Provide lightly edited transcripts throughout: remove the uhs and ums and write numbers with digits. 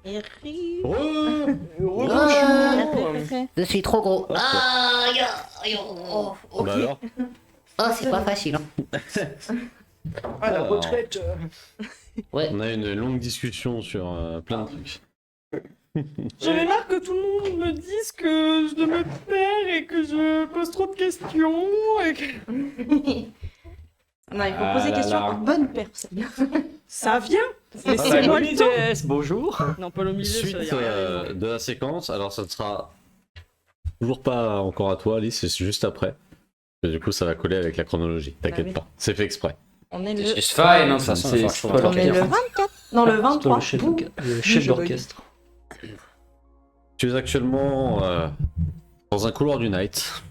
Eric. Je suis trop gros. Ok. Bah alors Oh, c'est pas facile. Hein. Ah, la Alors. retraite. Ouais. On a une longue discussion sur plein de trucs. J'en ai marre que tout le monde me dise que je me perds et que je pose trop de questions. Et que... non, il faut Ah poser là questions là. aux bonnes personnes. Ça vient. Ah, Laissez-moi le temps. Bonjour. Non, pas le milieu, ça Suite y a rien. de la séquence, alors ça ne sera toujours pas encore à toi, Alice, c'est juste après. Et du coup, ça va coller avec la chronologie, t'inquiète oui. pas. C'est fait exprès. On est le... It's fine, hein, de toute façon, C'est- il va c'est falloir pas On est le l'orchestre. 24. Non, le C'est toi 23. le chef, Ouh. le chef Je bug. d'orchestre. Tu es actuellement dans un couloir du Night.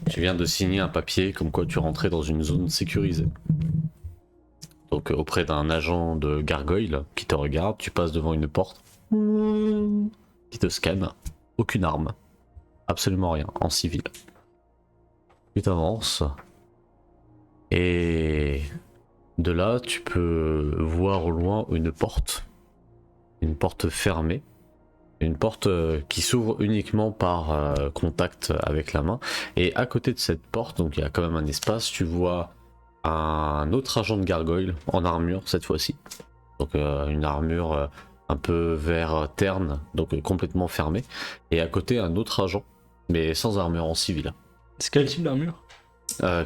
Tu viens de signer un papier comme quoi tu rentrais dans une zone sécurisée. Donc auprès d'un agent de gargoyle qui te regarde, tu passes devant une porte qui te scanne. Aucune arme. Absolument rien, en civil. Tu t'avances. Et de là, tu peux voir au loin une porte. Une porte fermée. Une porte qui s'ouvre uniquement par contact avec la main. Et à côté de cette porte, donc il y a quand même un espace, tu vois un autre agent de gargoyle en armure cette fois-ci. Donc une armure un peu vert terne, donc complètement fermée. Et à côté un autre agent, mais sans armure, en civil. C'est quel type d'armure?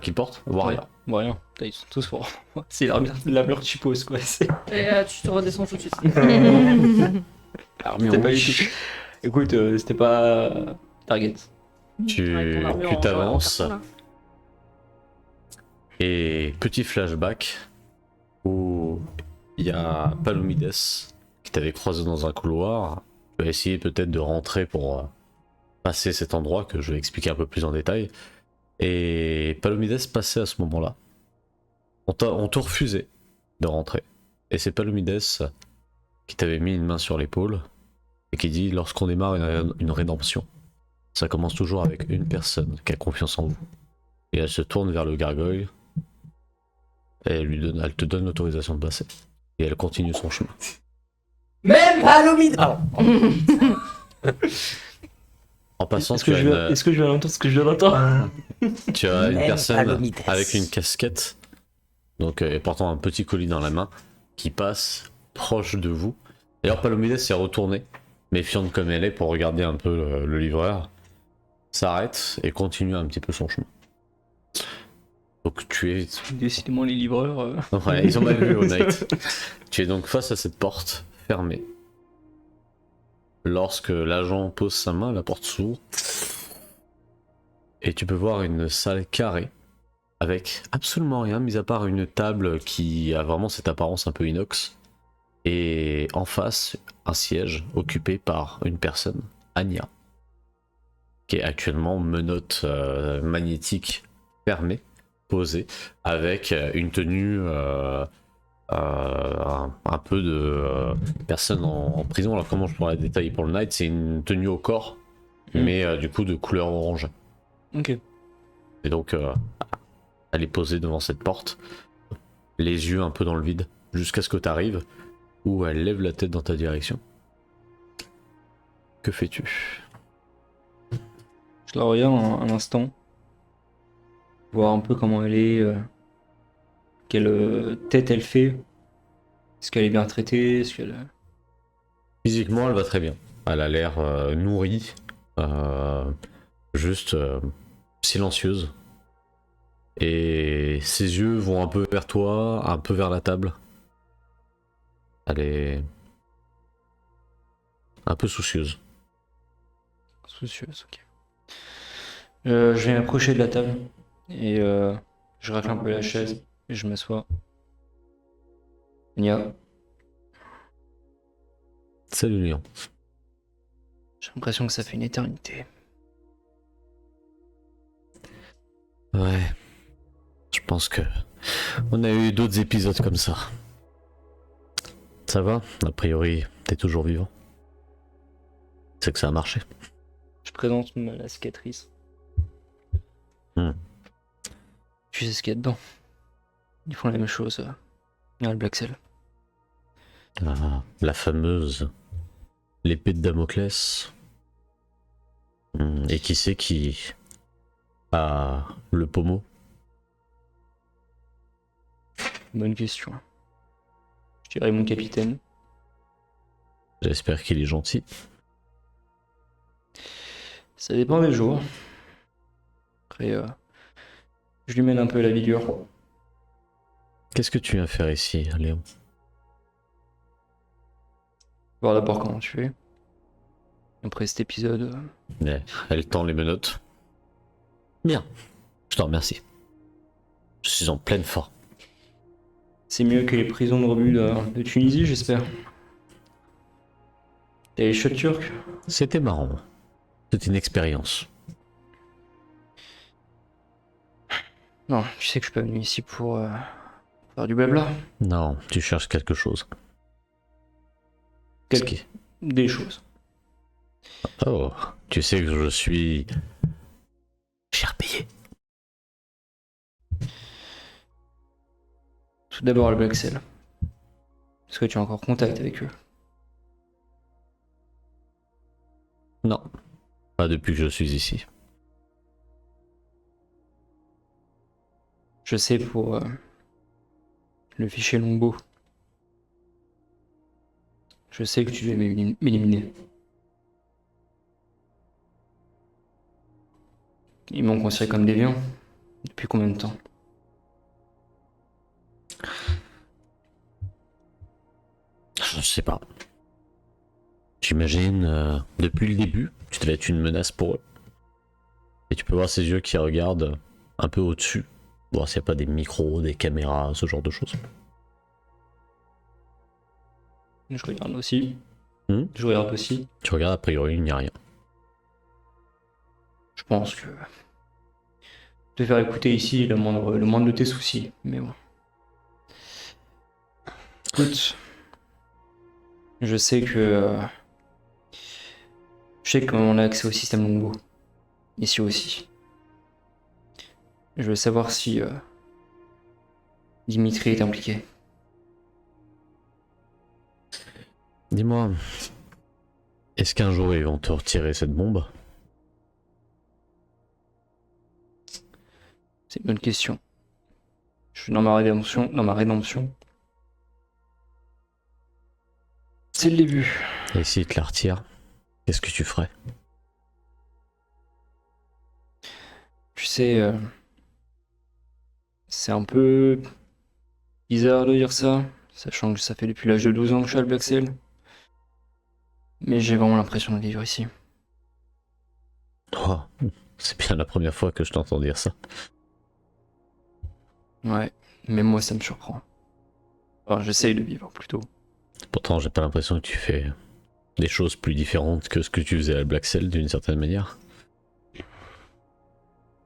Qui porte Warrior. Bon, rien. Ils sont tous forts. C'est l'armure que tu poses, quoi. C'est Et tu te redescends tout de suite. Armure C'était pas du rouge. tout. Écoute, c'était pas target. Tu Avec ton armure en- t'avances. en carton, là. Et petit flashback où il y a Palomides qui t'avait croisé dans un couloir. Tu vas essayer peut-être de rentrer pour passer cet endroit que je vais expliquer un peu plus en détail. Et Palomides passait à ce moment-là. On te refusait de rentrer. Et c'est Palomides qui t'avait mis une main sur l'épaule et qui dit lorsqu'on démarre une rédemption, ça commence toujours avec une personne qui a confiance en vous. Et elle se tourne vers le gargoyle. Et elle te donne l'autorisation de passer. Et elle continue son chemin. Même Palomide. En passant, Est-ce que je vais l'entendre ce que je viens d'entendre? tu as une Même personne Palomides. avec une casquette, donc et portant un petit colis dans la main, qui passe proche de vous. D'ailleurs, Palomides s'est retournée, méfiante comme elle est, pour regarder un peu le livreur. S'arrête et continue un petit peu son chemin. Donc tu es... Décidément, les livreurs. Ouais, ils ont mal vu au night. Tu es donc face à cette porte fermée. Lorsque l'agent pose sa main, la porte s'ouvre. Et tu peux voir une salle carrée avec absolument rien, mis à part une table qui a vraiment cette apparence un peu inox. Et en face, un siège occupé par une personne, Anya, qui est actuellement menotte magnétique fermée, posée, avec une tenue un peu de personne en prison. Alors comment je pourrais la détailler pour le night? C'est une tenue au corps, mais du coup de couleur orange. Ok. Et donc elle est posée devant cette porte, les yeux un peu dans le vide, jusqu'à ce que tu arrives, où elle lève la tête dans ta direction. Que fais-tu? Je la regarde un instant. Voir un peu comment elle est. Quelle tête elle fait. Est-ce qu'elle est bien traitée? Est-ce qu'elle... Physiquement, elle va très bien. Elle a l'air nourrie, juste silencieuse. Et ses yeux vont un peu vers toi, un peu vers la table. Elle est un peu soucieuse. Soucieuse, ok. Je vais m'approcher de la table. Et je racle un peu la chaise. Et je m'assois. Nia, Salut Léon. j'ai l'impression que ça fait une éternité. Ouais. Je pense que on a eu d'autres épisodes comme ça. Ça va? A priori, t'es toujours vivant. C'est que ça a marché. Je présente la cicatrice. Tu sais ce qu'il y a dedans. Ils font la même chose. Il y a le Black Cell. Ah, la fameuse l'épée de Damoclès. Et qui c'est qui a le pommeau? Bonne question. Je dirais mon capitaine. J'espère qu'il est gentil. Ça dépend des jours. Après, je lui mène un peu la vie dure. Qu'est-ce que tu viens faire ici, Léon? Voir d'abord comment tu es. Après cet épisode, Elle tend les menottes. Bien, je te remercie. Je suis en pleine forme. c'est mieux que les prisons de rebut de Tunisie, j'espère. T'as les shots turcs? C'était marrant. C'était une expérience. Non, tu sais que je suis pas venu ici pour faire du blabla. Non, tu cherches quelque chose. Quelque- Ce qui- Des choses. Oh, tu sais que je suis cher payé. Tout d'abord le Black Cell. Est-ce que tu as encore contact avec eux? Non, pas depuis que je suis ici. Je sais pour le fichier Longbow. Je sais que tu devais m'éliminer. Ils m'ont considéré comme déviant. Depuis combien de temps? Je sais pas. J'imagine, depuis le début, tu devais être une menace pour eux. Et tu peux voir ces yeux qui regardent un peu au-dessus. Voir s'il n'y a pas des micros, des caméras, ce genre de choses. Je regarde aussi. Tu regardes, a priori, il n'y a rien. Je pense que te faire écouter ici est le moindre de tes soucis. Mais bon. Écoute, je sais qu'on a accès au système Longbow. Ici aussi. Je veux savoir si Dimitri est impliqué. Dis-moi, est-ce qu'un jour ils vont te retirer cette bombe? C'est une bonne question. Je suis dans ma rédemption. C'est le début. Et s'ils te la retirent, qu'est-ce que tu ferais? Tu sais, c'est un peu bizarre de dire ça, sachant que ça fait depuis l'âge de 12 ans que je suis à Black Cell. Mais j'ai vraiment l'impression de vivre ici. Oh, c'est bien la première fois que je t'entends dire ça. Ouais, mais moi ça me surprend. Enfin, j'essaye de vivre plutôt. Pourtant, j'ai pas l'impression que tu fais des choses plus différentes que ce que tu faisais à Black Cell d'une certaine manière.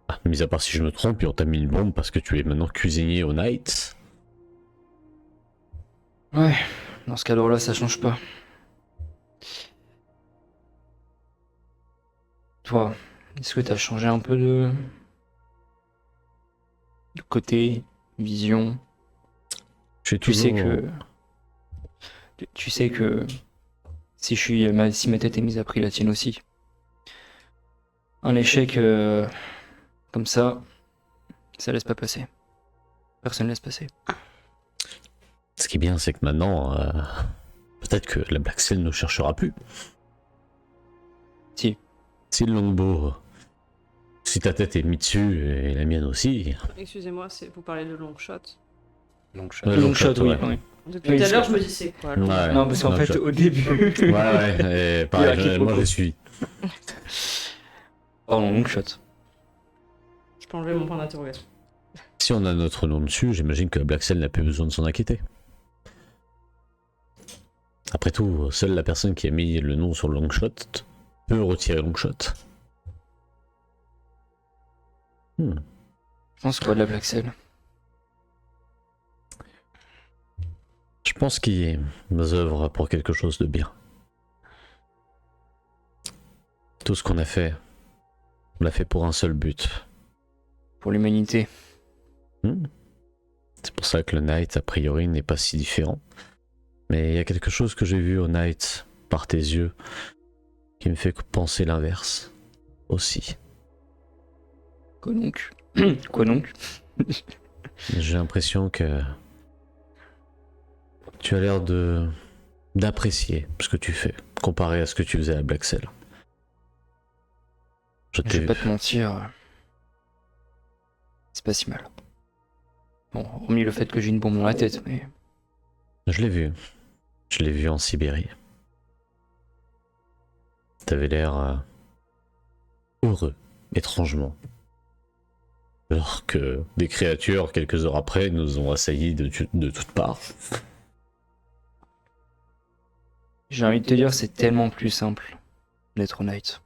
Ah, mis à part si je me trompe, et on t'a mis une bombe parce que tu es maintenant cuisinier au Night. Ouais, dans ce cadre-là, ça change pas. Toi, est-ce que t'as changé un peu de côté, vision? Je suis Tu sais toujours- que si ma tête est mise à prix, la tienne aussi. Un échec comme ça laisse pas passer. Personne laisse passer. Ce qui est bien, c'est que maintenant, peut-être que la Black Cell ne cherchera plus. Si. Si le Longbow, si ta tête est mise dessus et la mienne aussi. Excusez-moi, vous parlez de long shot. Donc, Ouais, Long shot, oui. ouais. Ouais. Depuis Oui, tout à l'heure, c'est- je me dis c'est quoi Ouais. Non, parce qu'en long fait, shot. au début. Ouais, et pareil, Il y a un moi quiproquo. je suis. Pardon, long shot. Je peux enlever mon point d'interrogation. Si on a notre nom dessus, j'imagine que la Black Cell n'a plus besoin de s'en inquiéter. Après tout, seule la personne qui a mis le nom sur Longshot peut retirer Longshot. Je pense quoi de la Black Cell? Je pense qu'ils œuvrent pour quelque chose de bien. Tout ce qu'on a fait, on l'a fait pour un seul but. Pour l'humanité. C'est pour ça que le Night, a priori, n'est pas si différent. Mais il y a quelque chose que j'ai vu au Night par tes yeux qui me fait penser l'inverse aussi. Quoi donc? Quoi donc? J'ai l'impression que tu as l'air d'apprécier ce que tu fais comparé à ce que tu faisais à Black Cell. Je Je t'ai vais pas te mentir. C'est pas si mal. Bon, hormis le fait que j'ai une bombe dans la tête, mais. Je l'ai vu. Je l'ai vu en Sibérie. T'avais l'air heureux, étrangement. Alors que des créatures, quelques heures après, nous ont assaillis de toutes parts. J'ai envie de te dire, c'est tellement plus simple d'être honnête.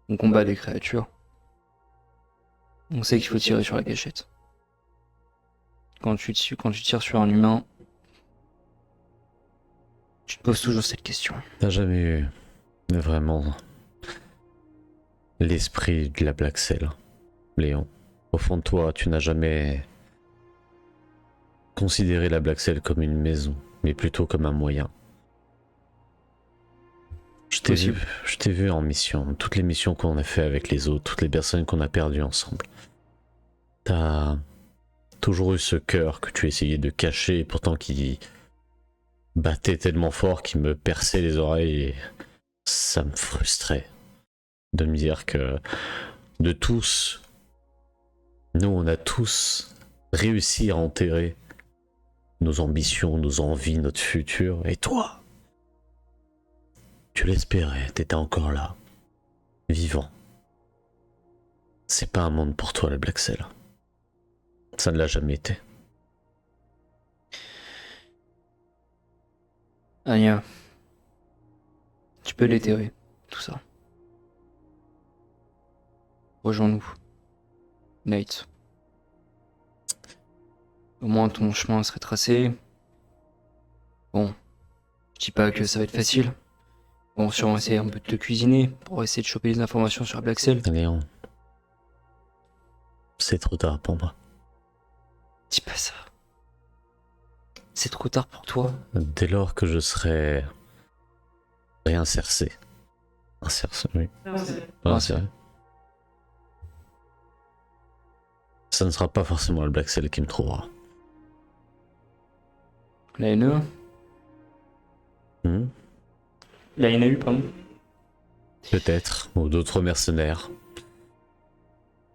On combat des créatures. On sait qu'il faut tirer sur la gâchette. Quand tu tires sur un humain, tu te poses toujours cette question. T'as jamais eu vraiment l'esprit de la Black Cell, Léon. Au fond de toi, tu n'as jamais considéré la Black Cell comme une maison, mais plutôt comme un moyen. Je t'ai vu en mission, toutes les missions qu'on a fait avec les autres, toutes les personnes qu'on a perdues ensemble. T'as toujours eu ce cœur que tu essayais de cacher, et pourtant qui battait tellement fort qu'il me perçait les oreilles et ça me frustrait de me dire que de tous, nous on a tous réussi à enterrer nos ambitions, nos envies, notre futur, et toi, tu l'espérais, t'étais encore là, vivant. C'est pas un monde pour toi, la Black Cell. Ça ne l'a jamais été. Anya, tu peux l'éterrer, tout ça. Rejoins-nous. Nate. Au moins ton chemin serait tracé. Bon, je dis pas que ça va être facile. Bon, sûrement essayer un peu de te cuisiner pour essayer de choper les informations sur Black Cell. Léon, c'est trop tard pour moi. Dis pas ça. C'est trop tard pour toi. Dès lors que je serai réinsercé. Insercé, oui. Réinséré. Ça ne sera pas forcément le Black Cell qui me trouvera. La NE La NAU, pardon. Peut-être, ou d'autres mercenaires.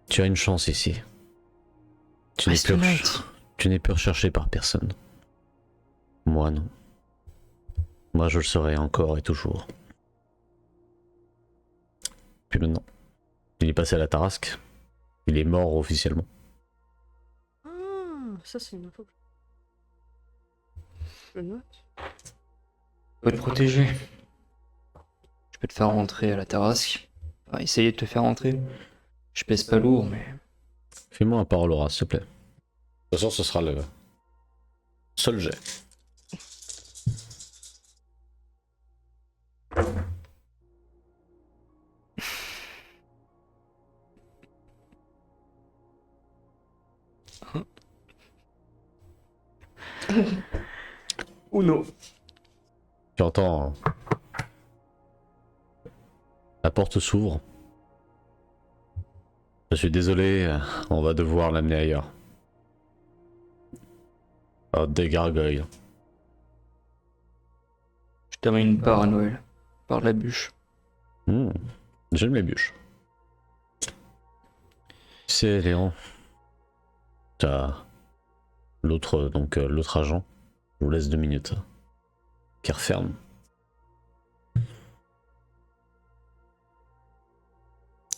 Tu as une chance ici. Tu n'es Reste plus, honnête. tu n'es plus recherché par personne. Moi non. Moi je le serai encore et toujours. Puis maintenant, il est passé à la Tarasque. Il est mort officiellement. Ah, ça c'est une info. Je le note. Je peux te protéger. Je peux te faire rentrer à la Tarasque. Enfin, essayer de te faire rentrer. Je pèse pas lourd, mais. Fais-moi un parole aura, s'il te plaît. De toute façon, ce sera le seul jet. Uno. Tu entends. La porte s'ouvre. Je suis désolé, on va devoir l'amener ailleurs. Oh, des gargoyles. Je t'amène une part à Noël. Par de la bûche. J'aime les bûches. Tu sais, Léon, t'as l'autre agent. Je vous laisse 2 minutes. Qui referme.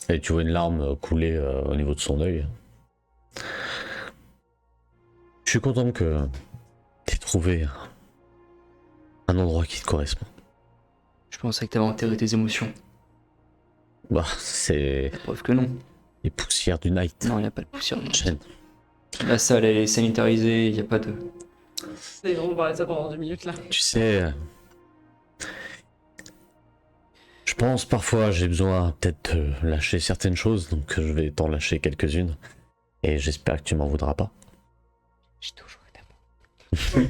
Et tu vois une larme couler au niveau de son œil. Je suis content que t'aies trouvé un endroit qui te correspond. Je pensais que t'avais enterré tes émotions. Bah, c'est Preuve que non. les poussières du night. Non, y a pas de poussière. Chen. La salle, elle est sanitarisée, y a pas de. On va parler de ça pendant 2 minutes là. Tu sais, je pense parfois j'ai besoin peut-être de lâcher certaines choses, donc je vais t'en lâcher quelques-unes. Et j'espère que tu m'en voudras pas. J'ai toujours été à moi.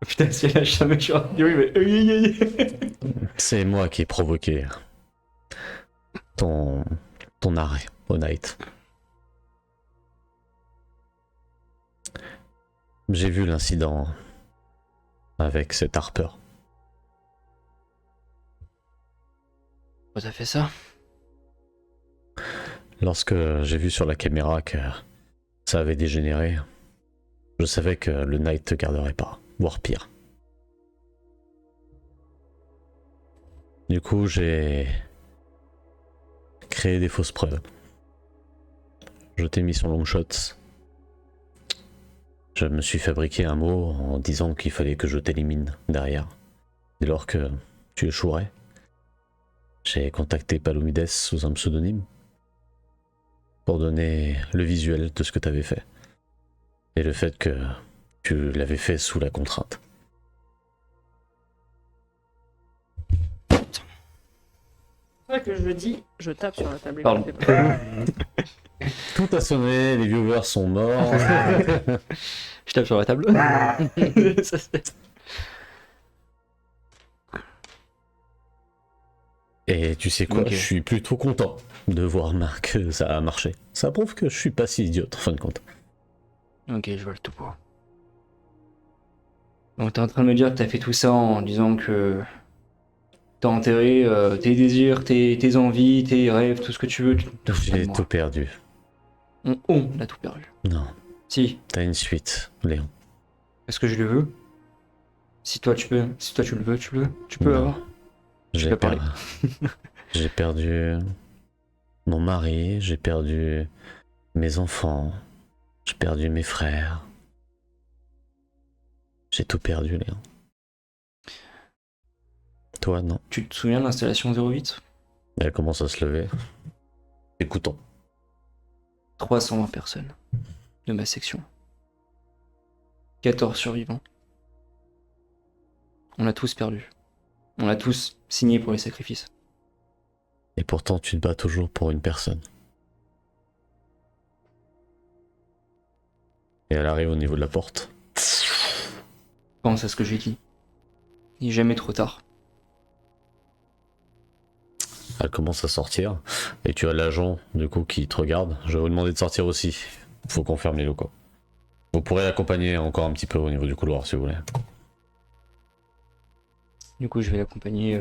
Putain, si elle lâche jamais, je suis oui, mais. C'est moi qui ai provoqué ton arrêt au night. J'ai vu l'incident avec cet Harper. Pourquoi t'as fait ça? Lorsque j'ai vu sur la caméra que ça avait dégénéré, je savais que le Knight te garderait pas, voire pire. Du coup, j'ai créé des fausses preuves. Je t'ai mis son long shot. Je me suis fabriqué un mot en disant qu'il fallait que je t'élimine derrière. Dès lors que tu échouerais, j'ai contacté Palomides sous un pseudonyme pour donner le visuel de ce que tu avais fait. Et le fait que tu l'avais fait sous la contrainte. C'est vrai que je le dis, je tape sur la table. Pardon. Tout a sonné, les viewers sont morts. Je tape sur la table. Ça, c'est- Et tu sais quoi, Ok. je suis plutôt content de voir que ça a marché. Ça prouve que je suis pas si idiote en fin de compte. Ok, je vois le topo. Donc t'es en train de me dire que t'as fait tout ça en disant que t'as enterré tes désirs, tes envies, tes rêves, tout ce que tu veux. Tout J'ai tout perdu. On a tout perdu. Non, Si, t'as une suite, Léon. est-ce que je le veux? Si toi tu peux, si toi tu le veux, tu peux Non. avoir. J'ai peux parler. j'ai perdu mon mari, j'ai perdu mes enfants, j'ai perdu mes frères. J'ai tout perdu, Léon. Toi, non. Tu te souviens de l'installation 08? Elle commence à se lever. Écoutons. 320 personnes de ma section. 14 survivants. On a tous perdu. On a tous signé pour les sacrifices. Et pourtant, tu te bats toujours pour une personne. Et elle arrive au niveau de la porte. Pense à ce que j'ai dit. Il n'est jamais trop tard. Elle commence à sortir. Et tu as l'agent, du coup, qui te regarde. Je vais vous demander de sortir aussi. Faut qu'on ferme les locaux. Vous pourrez l'accompagner encore un petit peu au niveau du couloir, si vous voulez. Du coup, je vais l'accompagner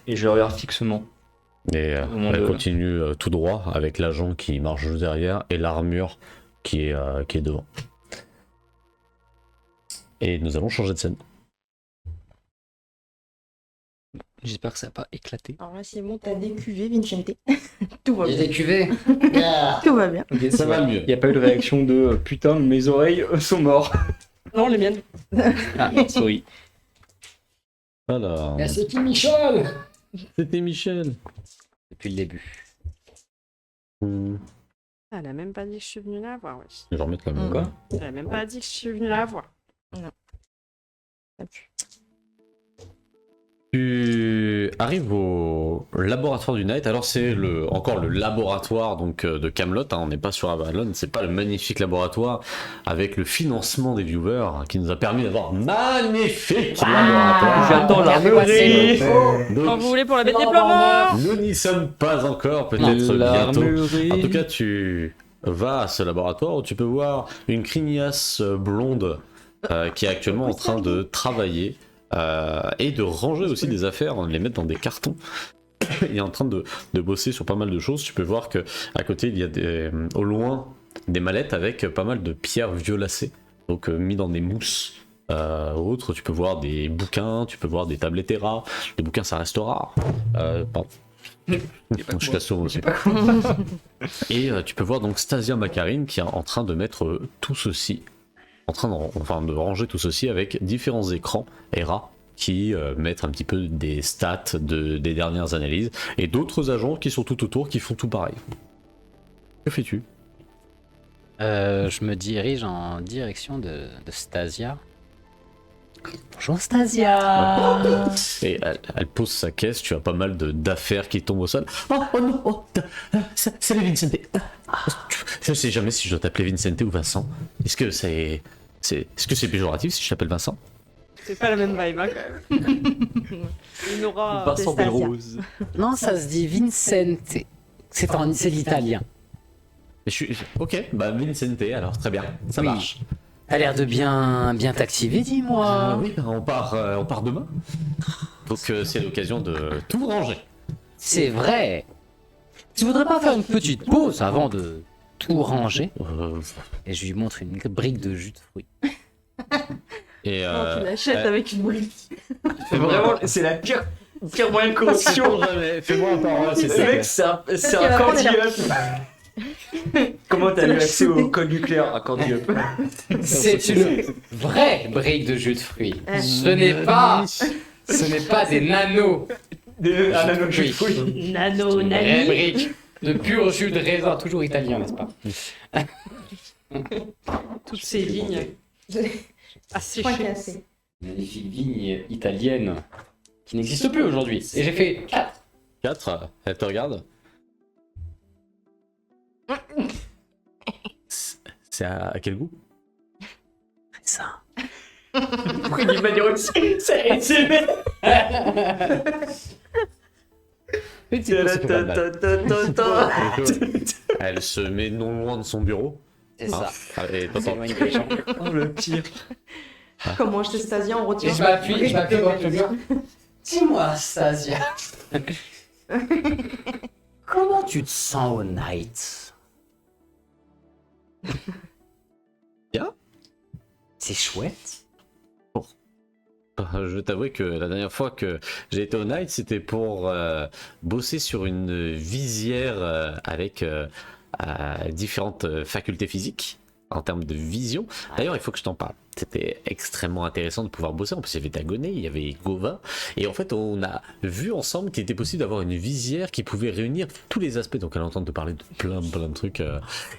et je le regarde fixement. Et Au moment elle de- continue tout droit avec l'agent qui marche juste derrière et l'armure qui est devant. Et nous allons changer de scène. J'espère que ça n'a pas éclaté. Alors là, c'est bon, t'as des cuvées, Vincente. Tout va J'ai bien. des cuvées. Tout va bien. Ça va mieux. Il n'y a pas eu de réaction de putain, mes oreilles sont mortes. Non, les miennes. Ah, sorry. Alors, C'est qui Michel? c'était Michel. Depuis le début. Elle a même pas dit que je suis venue la voir, wesh. Je vais remettre la main. Quoi? Elle a même pas dit que je suis venue la voir. Tu arrives au laboratoire du Night. Alors c'est encore le laboratoire donc de Camelot. On n'est pas sur Avalon. C'est pas le magnifique laboratoire avec le financement des viewers qui nous a permis d'avoir un magnifique laboratoire. J'attends l'armurerie. Donc, Quand vous voulez pour la bête des plombs. nous n'y sommes pas encore. Peut-être bientôt. L'armurerie. En tout cas, tu vas à ce laboratoire où tu peux voir une crignasse blonde qui est actuellement en train de travailler et de ranger aussi des affaires, de les mettre dans des cartons. Il est en train de bosser sur pas mal de choses. Tu peux voir que à côté, il y a au loin des mallettes avec pas mal de pierres violacées, donc mis dans des mousses. Autres, tu peux voir des bouquins, tu peux voir des tablettes rares. Les bouquins, ça reste rare. Pardon. Je casse souvent aussi. Et tu peux voir donc Stasia Makarine qui est en train de mettre tout ceci, de ranger tout ceci avec différents écrans ERA qui mettent un petit peu des stats des dernières analyses et d'autres agents qui sont tout autour qui font tout pareil. Que fais-tu? Je me dirige en direction de Stasia. Bonjour Stasia. Et elle pose sa caisse, tu as pas mal d'affaires qui tombent au sol. Oh non, salut Vincente. Je sais jamais si je dois t'appeler Vincente ou Vincent. Est-ce que c'est Est-ce que c'est péjoratif si je t'appelle Vincent? C'est pas la même vibe, hein, quand même. Une aura. Vincent Stasia. Belrose. Non, ça se dit Vincente. C'est l'italien. Mais ok, bah Vincente, alors très bien, ça Oui. marche. T'as l'air de bien t'activer, dis-moi. Oui, bah, on part demain. Donc c'est l'occasion de tout ranger. C'est vrai. Tu voudrais pas faire une petite pause avant de tout ranger? Et je lui montre une brique de jus de fruits. Et Non, tu l'achètes avec une brique. Vraiment, c'est la pire moyen de corruption. Fais-moi un parole, c'est Le mec, c'est un cordial. Comment t'as eu accès au code nucléaire à cordial? C'est une vraie brique de jus de fruits. Ce n'est pas des nanos. Un anneau de jus de fruits. Nano, Une vraie Nani. brique de pur jus de raisin, toujours italien, n'est-ce pas? Toutes ces lignes. Assez Point chères. cassé. Magnifique vigne italienne qui n'existe plus aujourd'hui. Et j'ai fait 4. 4, elle te regarde. C'est à quel goût? Ça. Pourquoi il m'a dit aussi? C'est Elle se met non loin de son bureau. C'est ça. Et On s'éloigne des gens. Oh le pire. Comment je Stasia, on retient. Et je m'appuie contre le mur. Dis-moi, Stasia. Comment tu te sens au night? Bien. C'est chouette. Je vais t'avouer que la dernière fois que j'ai été au Night, c'était pour bosser sur une visière avec différentes facultés physiques en termes de vision. D'ailleurs, il faut que je t'en parle. C'était extrêmement intéressant de pouvoir bosser. En plus, il y avait Dagonet, il y avait Gova. Et en fait, on a vu ensemble qu'il était possible d'avoir une visière qui pouvait réunir tous les aspects. Donc, elle entend te parler de plein de trucs.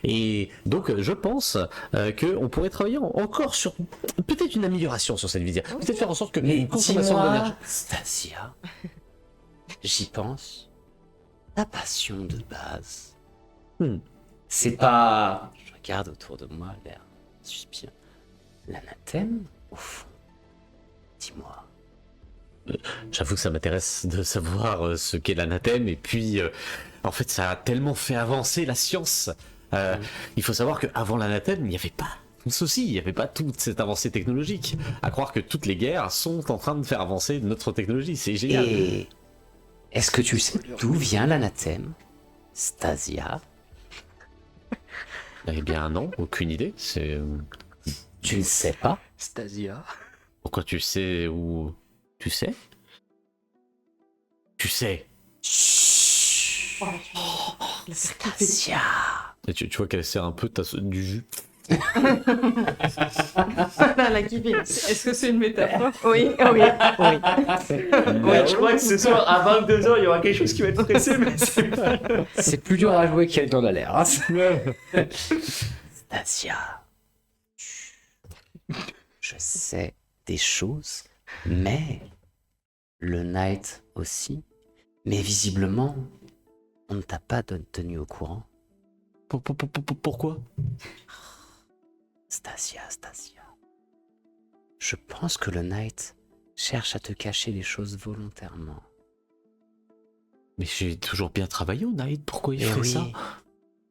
Et donc, je pense qu'on pourrait travailler encore sur peut-être une amélioration sur cette visière. Peut-être faire en sorte que Mais une consommation d'énergie. dis-moi, Stasia, j'y pense. Ta passion de base, c'est pas... Je regarde autour de moi, l'air suspicieux. L'anathème, au fond. Dis-moi. J'avoue que ça m'intéresse de savoir ce qu'est l'anathème. Et puis, en fait, ça a tellement fait avancer la science. Il faut savoir qu'avant l'anathème, il n'y avait pas ceci, il n'y avait pas toute cette avancée technologique. À croire que toutes les guerres sont en train de faire avancer notre technologie. C'est génial. Et est-ce que tu sais d'où vient l'anathème, Stasia? Eh bien, non, aucune idée. C'est. Tu ne sais pas? Stasia. Pourquoi tu sais où. Tu sais? Tu sais. Chut. Stasia. Et tu vois qu'elle sert un peu du jus. Elle a kiffé. Est-ce que c'est une métaphore? Oui, oui, oui. Ouais, je crois que ce soir, à 22h, il y aura quelque chose qui va être pressé, mais c'est pas... C'est plus dur à jouer qu'elle en a l'air. Hein. Stasia. Je sais des choses, mais le Knight aussi. Mais visiblement, on ne t'a pas tenu au courant. Pourquoi? Stasia. Je pense que le Knight cherche à te cacher les choses volontairement. Mais j'ai toujours bien travaillé au Night. Pourquoi il Et ferait oui. ça?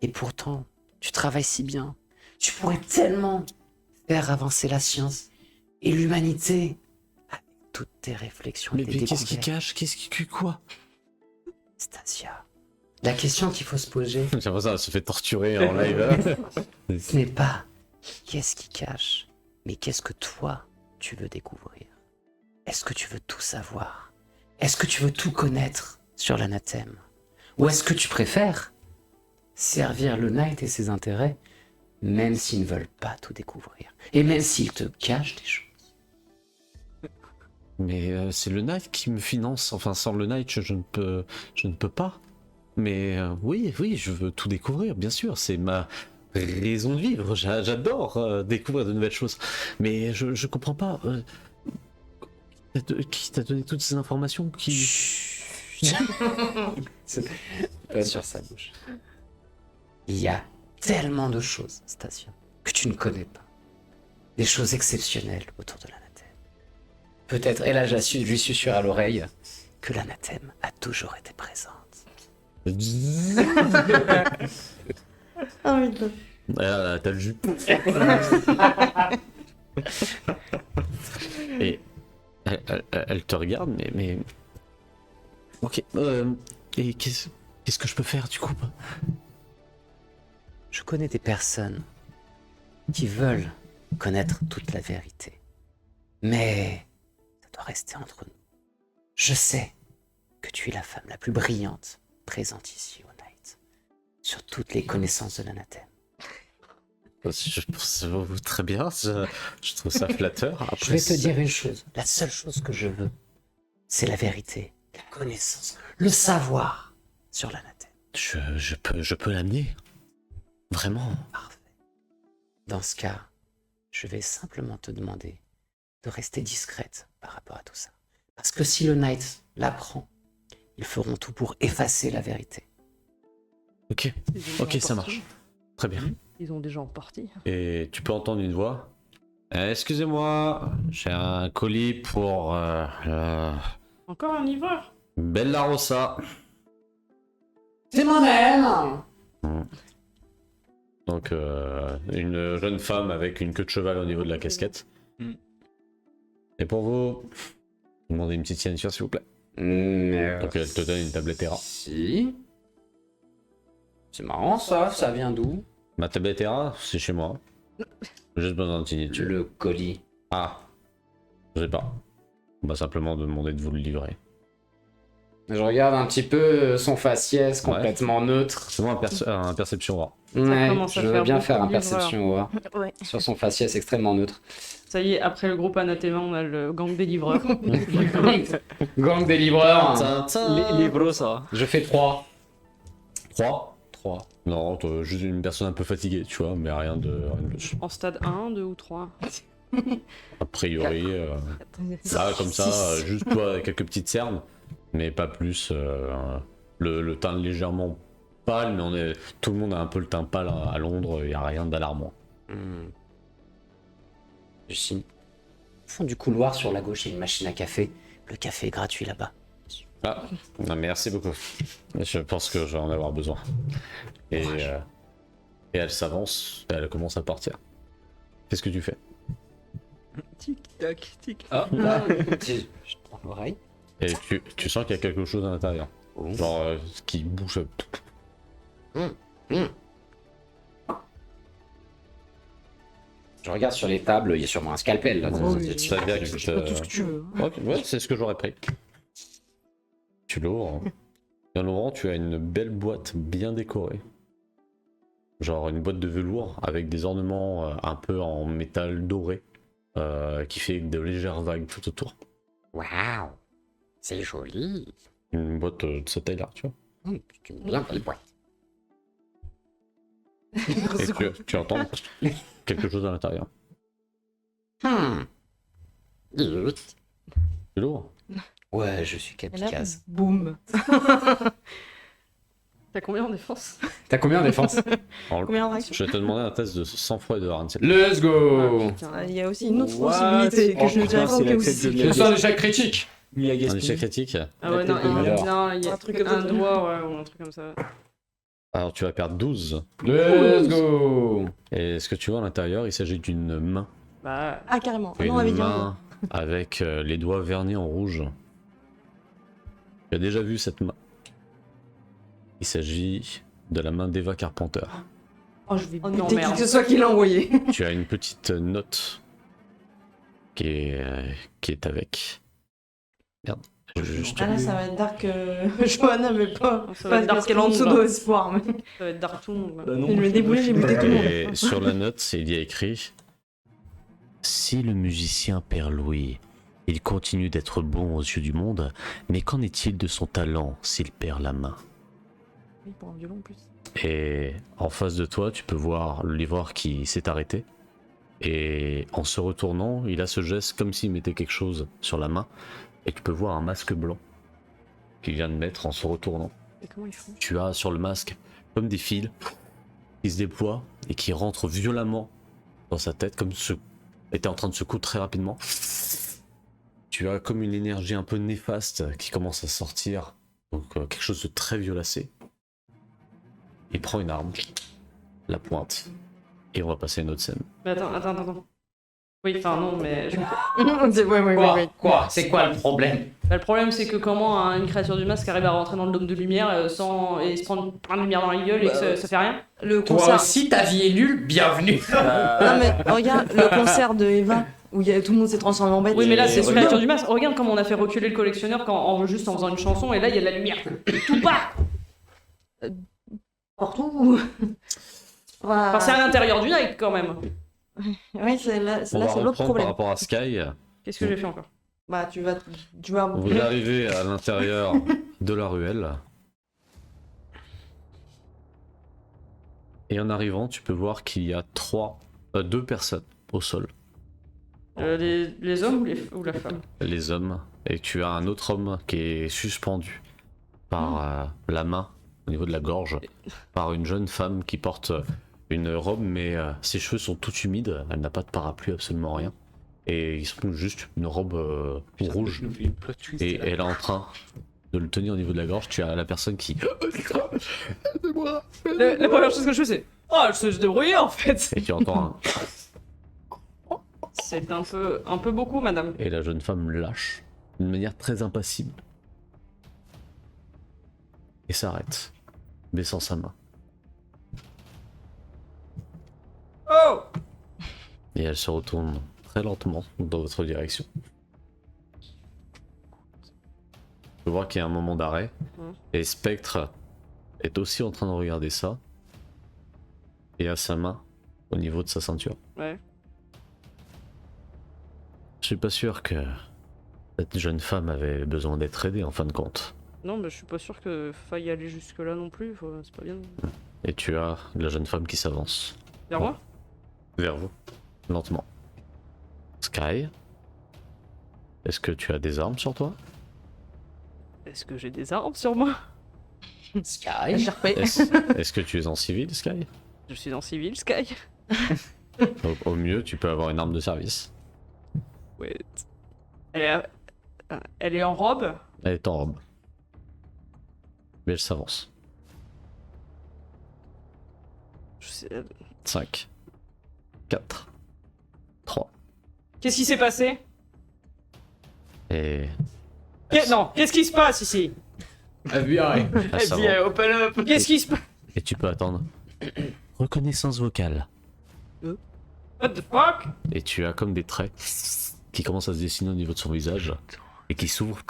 Et pourtant, tu travailles si bien. Tu pourrais tellement faire avancer la science et l'humanité avec toutes tes réflexions. Mais et tes qu'est-ce qui découvertes. cache? Qu'est-ce qui. Quoi? Stasia, la question qu'il faut se poser, J'ai l'impression qu'elle se fait torturer en live. ce n'est pas qu'est-ce qui cache, mais qu'est-ce que toi, tu veux découvrir. Est-ce que tu veux tout savoir? Est-ce que tu veux tout connaître sur l'anathème? Ou est-ce que tu préfères servir le Knight et ses intérêts, même s'ils ne veulent pas tout découvrir, et même s'ils te cachent des choses? Mais c'est le Night qui me finance. Enfin, sans le Night, je ne peux pas. Mais oui, je veux tout découvrir, bien sûr. C'est ma raison de vivre. J'adore découvrir de nouvelles choses. Mais je comprends pas. Qui t'a donné toutes ces informations? Pas sur sa bouche. Il y a tellement de choses, Stasia, que tu ne connais pas. des choses exceptionnelles autour de l'anathème. Peut-être, et là je lui susurre à l'oreille, que l'anathème a toujours été présente. Ah putain. Ah, t'as le jus. Et elle te regarde, mais... Ok, et qu'est-ce que je peux faire du coup? Je connais des personnes qui veulent connaître toute la vérité. Mais ça doit rester entre nous. Je sais que tu es la femme la plus brillante présente ici au Night, sur toutes les connaissances de l'anathème. Je pense très bien, je trouve ça flatteur. Après, Je vais te dire une chose, la seule chose que je veux, c'est la vérité, la connaissance, le savoir sur l'anathème. Je peux l'amener. Vraiment. Parfait. Dans ce cas, je vais simplement te demander de rester discrète par rapport à tout ça. Parce que si le Knight l'apprend, ils feront tout pour effacer la vérité. Ok, ok, ça marche. Très bien. Ils ont déjà en partie. Et tu peux entendre une voix. Excusez-moi, j'ai un colis pour Encore un livreur. Bella Rossa. C'est moi-même. Donc une jeune femme avec une queue de cheval au niveau de la casquette. Mm. Et pour vous, demandez une petite signature s'il vous plaît. Donc elle te donne une tablette Terra. Si. C'est marrant ça vient d'où? Ma tablette Terra, c'est chez moi. J'ai juste besoin de signature. Le colis. Ah, je sais pas. On va simplement demander de vous le livrer. Je regarde un petit peu son faciès complètement neutre. C'est moi un perception rare. Ouais, commence à je veux faire bien beaucoup faire un de livreurs. perception voir. Ouais. Sur son faciès extrêmement neutre. Ça y est, après le groupe Anathema, on a le gang des livreurs. Gang des livreurs. Les bros, ça. Je fais 3. 3 3. Non, toi, juste une personne un peu fatiguée, tu vois, mais rien de plus. En stade 1, 2 ou 3. A priori, là, comme ça, juste toi, avec quelques petites cernes, mais pas plus. Le teint légèrement pâle, mais tout le monde a un peu le teint pâle à Londres, il n'y a rien d'alarmant. Je signe. Au fond du couloir, sur la gauche, il y a une machine à café. Le café est gratuit là-bas. Ah, merci beaucoup. Je pense que je vais en avoir besoin. Et elle s'avance, et elle commence à partir. Qu'est-ce que tu fais? Tic tac, tic. Ah, là, je prends l'oreille. Et tu sens qu'il y a quelque chose à l'intérieur. Oh. Genre qui bouge. Je regarde sur les tables, il y a sûrement un scalpel là. Ça veut dire que Tout ce que tu veux. Ok, ouais, c'est ce que j'aurais pris. Tu l'ouvres. Et en l'ouvrant, tu as une belle boîte bien décorée. Genre une boîte de velours avec des ornements un peu en métal doré qui fait de légères vagues tout autour. Waouh, c'est joli. Une boîte de cette taille-là, tu vois. C'est une bien belle boîte. Et tu entends quelque chose à l'intérieur. Vite. Tu l'ouvres. Ouais, je suis Et là, kamikaze. boum. T'as combien en défense? T'as combien en défense? Alors, Combien en réaction? je vais te demander un test de sang-froid et de Rancel. Let's go. Putain, il y a aussi une autre What? possibilité que je ne Oh, dirais pas c'est au cas la où tête c'est. de Je sens l'échec critique. Mia Un Gaspini. échec critique. Ah ouais, non, tête de Miller. il y a Un truc comme ça, un doigt, ouais, ou un truc comme ça. Alors tu vas perdre 12. Let's go. Et ce que tu vois à l'intérieur, il s'agit d'une main. Bah, Ah, carrément. Ah Une non, avec main avec les doigts vernis en rouge. Tu as déjà vu cette main. Il s'agit de la main d'Eva Carpenter. Oh, je vais Oh non, buter merde. qui que ce soit qui l'a envoyé. Tu as une petite note qui est avec. Merde. Je Ah là, ça va être dark. Johanna, mais pas. Ça va Pas être parce Dark qu'elle est en dessous Moon, là. d'espoir. Mais... ça va être Darton. Bah non. Il me déboulé, j'ai buté tout le monde. Et sur la note, il y a écrit: si le musicien Père Louis, il continue d'être bon aux yeux du monde, mais qu'en est-il de son talent s'il perd la main? Oui, pour un violon en plus. Et en face de toi, tu peux voir le livreur qui s'est arrêté. Et en se retournant, il a ce geste comme s'il mettait quelque chose sur la main. Et tu peux voir un masque blanc qu'il vient de mettre en se retournant. Et comment ils font? Tu as sur le masque comme des fils qui se déploient et qui rentrent violemment dans sa tête, comme était en train de se coudre très rapidement. Tu as comme une énergie un peu néfaste qui commence à sortir, donc quelque chose de très violacé. Il prend une arme, la pointe, et on va passer à une autre scène. Mais attends. Oui, enfin non, mais... Quoi C'est quoi le problème? Bah, le problème, c'est que comment une créature du masque arrive à rentrer dans le dôme de lumière et se prendre plein de lumière dans la gueule et que ça fait rien? Le Toi concert. aussi, ta vie est nulle, bienvenue. Non mais regarde le concert de Eva où tout le monde s'est transformé en bête. Oui, mais là, c'est Et- une créature du masque. Regarde comment on a fait reculer le collectionneur juste en faisant une chanson, et là, il y a de la lumière. Tout part. Partout. Voilà. Enfin, c'est à l'intérieur du Nike, quand même. Ouais, c'est là, On là va c'est l'autre reprendre par problème. rapport à Sky. Qu'est-ce que j'ai fait encore? Bah tu vas. Vous arrivez à l'intérieur de la ruelle. Et en arrivant, tu peux voir qu'il y a deux personnes au sol. Les hommes ou la femme? Les hommes. Et tu as un autre homme qui est suspendu par la main au niveau de la gorge par une jeune femme qui porte une robe, mais ses cheveux sont tout humides. Elle n'a pas de parapluie, absolument rien. Et ils sont juste une robe rouge. Et elle est en train de le tenir au niveau de la gorge. Tu as la personne qui... Aidez-moi. La première chose que je fais, c'est... Oh, elle se débrouiller, en fait. Et tu entends un... C'est un peu beaucoup, madame. Et la jeune femme lâche d'une manière très impassible. Et s'arrête, baissant sa main. Oh! Et elle se retourne très lentement dans votre direction. Je vois qu'il y a un moment d'arrêt. Et Spectre est aussi en train de regarder ça. Et a sa main au niveau de sa ceinture. Ouais. Je suis pas sûr que cette jeune femme avait besoin d'être aidée en fin de compte. Non, mais je suis pas sûr que faille aller jusque-là non plus, c'est pas bien. Et tu as la jeune femme qui s'avance Vers moi? vers vous, lentement. Sky, est-ce que tu as des armes sur toi? Est-ce que j'ai des armes sur moi? Sky. Est-ce que tu es en civil, Sky? Je suis en civil, Sky. Au mieux, tu peux avoir une arme de service. Ouais. Elle est en robe? Elle est en robe. Mais elle s'avance. Je sais... 5, 4, 3. Qu'est-ce qui s'est passé? Et Non, qu'est-ce qui se passe ici? FBI. elle s'avance. open up. Qu'est-ce qui se passe? Et tu peux attendre. Reconnaissance vocale. What the fuck? Et tu as comme des traits qui commencent à se dessiner au niveau de son visage et qui s'ouvrent.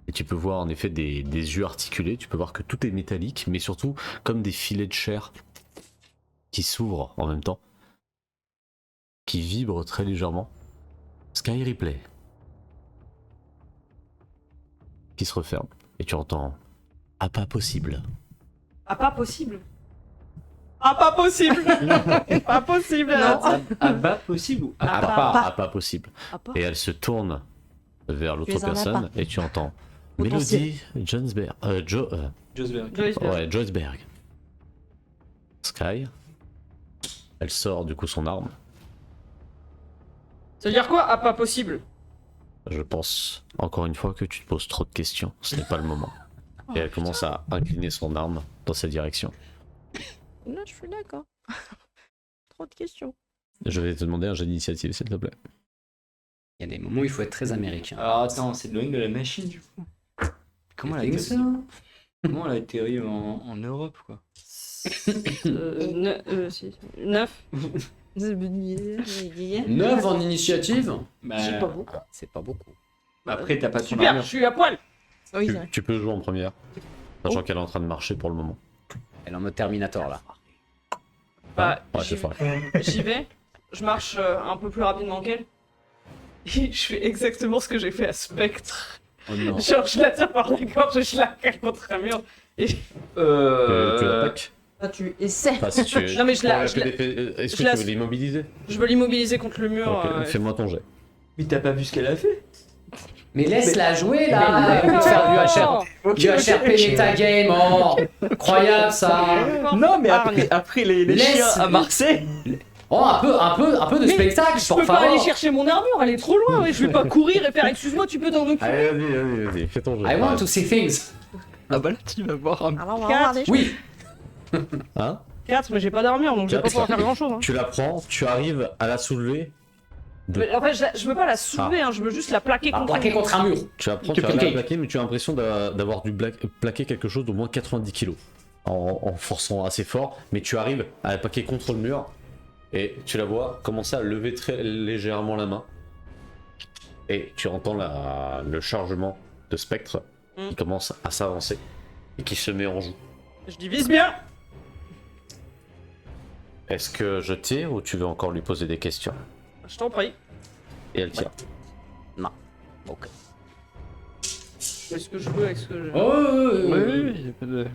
Et tu peux voir en effet des yeux articulés, tu peux voir que tout est métallique, mais surtout comme des filets de chair qui s'ouvrent en même temps, qui vibrent très légèrement. Sky Replay. Qui se referme. Et tu entends « Ah, pas possible Ah, pas possible. Ah, pas possible. Pas possible. Non. Ah bah possible ou ah, pas. pas possible !» Ah, pas. Et elle se tourne vers l'autre Tu es un personne lapin. et tu entends Potentiel. Mélodie Jonesberg. Josberg. Ouais, Joyceberg. Sky. Elle sort du coup son arme. Ça veut dire quoi? Ah, pas possible. Je pense encore une fois que tu te poses trop de questions. Ce n'est pas le moment. Et elle commence à incliner son arme dans sa direction. Là je suis d'accord. Trop de questions. Je vais te demander un jeu d'initiative s'il te plaît. Il y a des moments où il faut être très américain. Alors attends, c'est de l'oing de la machine du coup. Comment elle a C'est atterri, ça. comment elle a atterri en Europe quoi? Si. 9. 9 en initiative. Bah, J'ai pas beaucoup. C'est pas beaucoup. après t'as pas ton Super, armure. je suis à poil. Oui, Tu, c'est vrai. tu peux jouer en première. Sachant qu'elle est en train de marcher pour le moment. Elle est en mode Terminator là. Bah, Ouais, j'y c'est vrai. j'y vais. Je marche un peu plus rapidement qu'elle. Et je fais exactement ce que j'ai fait à Spectre. Oh non. Genre, je la tire par la gorge et je la cale contre un mur. Et... Tu l'attaques. Ah, tu essaies. Enfin, si tu... Non, mais je la- Est-ce je la- que je tu la- veux l'immobiliser? Je veux l'immobiliser contre le mur. Ok, fais-moi ton jet. Mais t'as pas vu ce qu'elle a fait? Mais laisse-la jouer là. Elle veut te faire du HR Metagame. Oh, incroyable ça. Non mais Arne. après les Laisse- chiens à Marseille. Oh, un peu de Mais spectacle, Je pour peux pas favor. aller chercher mon armure, elle est trop loin, ouais. Je vais pas courir et faire excuse-moi, tu peux t'en occuper. Allez, vas-y, fais ton jeu. I want to see things. Ah bah là, tu vas voir un... Alors, on va Quatre. regarder. Oui. Hein 4, mais j'ai pas d'armure, donc je vais pas pouvoir faire grand chose. Hein. Tu la prends, tu arrives à la soulever. Mais en fait, je veux pas la soulever, hein, je veux juste la plaquer contre Plaqué contre un mur. Tu la prends, Tu tu arrives à plaquer. la plaquer, mais tu as l'impression d'avoir dû plaquer quelque chose d'au moins 90 kg. En forçant assez fort, mais tu arrives à la plaquer contre le mur. Et tu la vois commencer à lever très légèrement la main. Et tu entends le chargement de spectre qui commence à s'avancer et qui se met en joue. Je divise bien. Est-ce que je tire ou tu veux encore lui poser des questions? Je t'en prie. Et elle tire. Ok. Je fais ce que je veux avec ce que je... Oui, y a pas de...